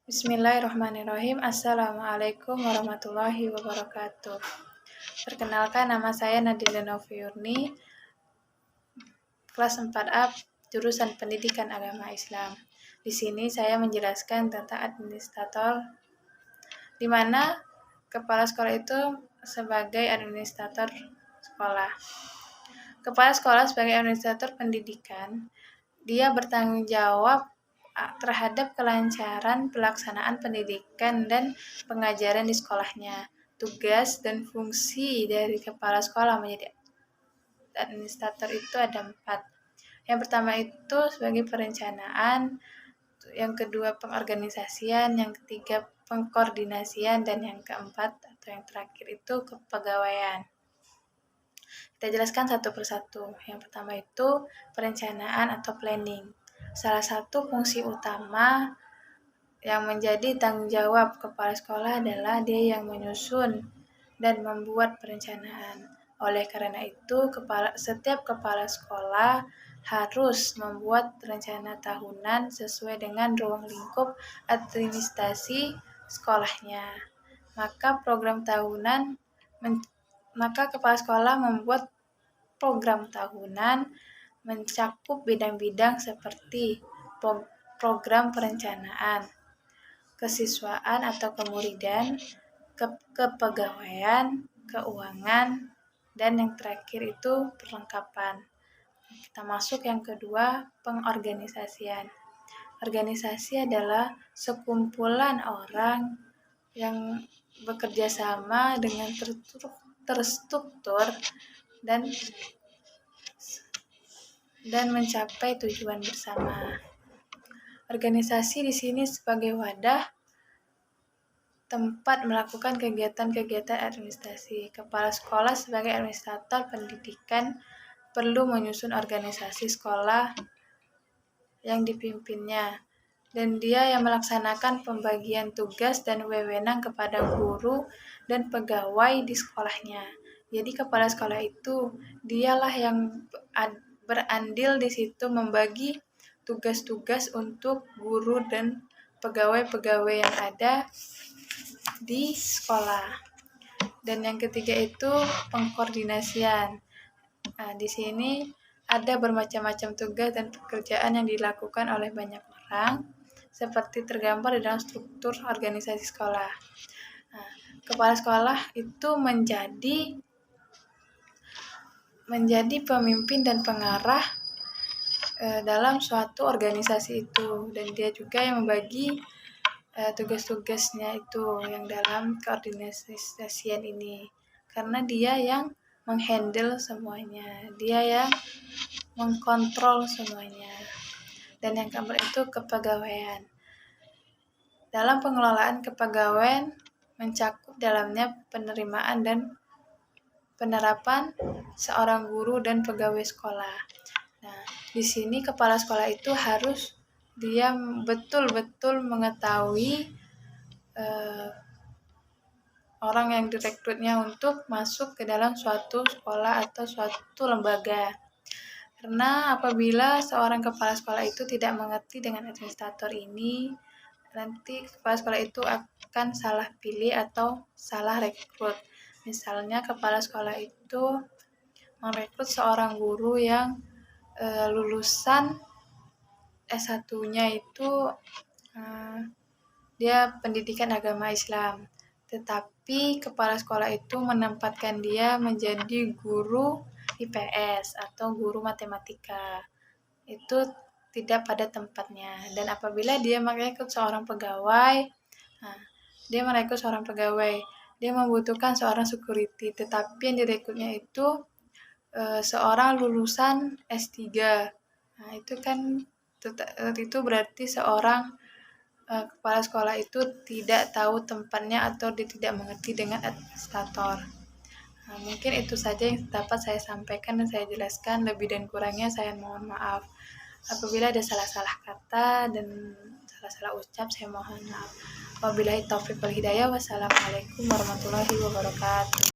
Bismillahirrahmanirrahim. Assalamualaikum warahmatullahi wabarakatuh. Perkenalkan, nama saya Nadila Noviurni, kelas 4A, jurusan Pendidikan Agama Islam. Di sini saya menjelaskan tentang administrator, di mana kepala sekolah itu sebagai administrator sekolah. Kepala sekolah sebagai administrator pendidikan, dia bertanggung jawab terhadap kelancaran pelaksanaan pendidikan dan pengajaran di sekolahnya. Tugas dan fungsi dari kepala sekolah menjadi administrator itu ada 4. Yang pertama itu sebagai perencanaan, yang kedua pengorganisasian, yang ketiga pengkoordinasian, dan yang keempat atau yang terakhir itu kepegawaian. Kita jelaskan satu persatu. Yang pertama itu perencanaan atau planning. Salah satu fungsi utama yang menjadi tanggung jawab kepala sekolah adalah dia yang menyusun dan membuat perencanaan. Oleh karena itu, setiap kepala sekolah harus membuat rencana tahunan sesuai dengan ruang lingkup administrasi sekolahnya. Maka kepala sekolah membuat program tahunan mencakup bidang-bidang seperti program perencanaan, kesiswaan atau kemuridan, kepegawaian, keuangan, dan yang terakhir itu perlengkapan. Kita masuk yang kedua, pengorganisasian. Organisasi adalah sekumpulan orang yang bekerja sama dengan terstruktur dan mencapai tujuan bersama. Organisasi di sini sebagai wadah tempat melakukan kegiatan-kegiatan administrasi. Kepala sekolah sebagai administrator pendidikan perlu menyusun organisasi sekolah yang dipimpinnya, dan dia yang melaksanakan pembagian tugas dan wewenang kepada guru dan pegawai di sekolahnya. Jadi kepala sekolah itu dialah yang berandil di situ membagi tugas-tugas untuk guru dan pegawai-pegawai yang ada di sekolah. Dan yang ketiga itu pengkoordinasian. Nah, di sini ada bermacam-macam tugas dan pekerjaan yang dilakukan oleh banyak orang, seperti tergambar di dalam struktur organisasi sekolah. Nah, kepala sekolah itu menjadi pemimpin dan pengarah dalam suatu organisasi itu, dan dia juga yang membagi tugas-tugasnya itu yang dalam koordinasian ini, karena dia yang menghandle semuanya, dia yang mengkontrol semuanya. Dan yang keempat itu kepegawaian. Dalam pengelolaan kepegawaian mencakup dalamnya penerimaan dan penerapan seorang guru dan pegawai sekolah. Nah, di sini kepala sekolah itu harus dia betul-betul mengetahui orang yang direkrutnya untuk masuk ke dalam suatu sekolah atau suatu lembaga. Karena apabila seorang kepala sekolah itu tidak mengerti dengan administrator ini, nanti kepala sekolah itu akan salah pilih atau salah rekrut. Misalnya kepala sekolah itu merekrut seorang guru yang lulusan S1-nya itu dia pendidikan agama Islam, tetapi kepala sekolah itu menempatkan dia menjadi guru IPS atau guru matematika. Itu tidak pada tempatnya. Dan apabila dia merekrut seorang pegawai, dia membutuhkan seorang security, tetapi yang direkrutnya itu seorang lulusan S3. Nah, itu berarti seorang kepala sekolah itu tidak tahu tempatnya atau dia tidak mengerti dengan administrator. Nah, mungkin itu saja yang dapat saya sampaikan dan saya jelaskan. Lebih dan kurangnya saya mohon maaf. Apabila ada salah-salah kata dan salah-salah ucap, saya mohon maaf. Wabillahi taufiq wal hidayah. Wassalamualaikum warahmatullahi wabarakatuh.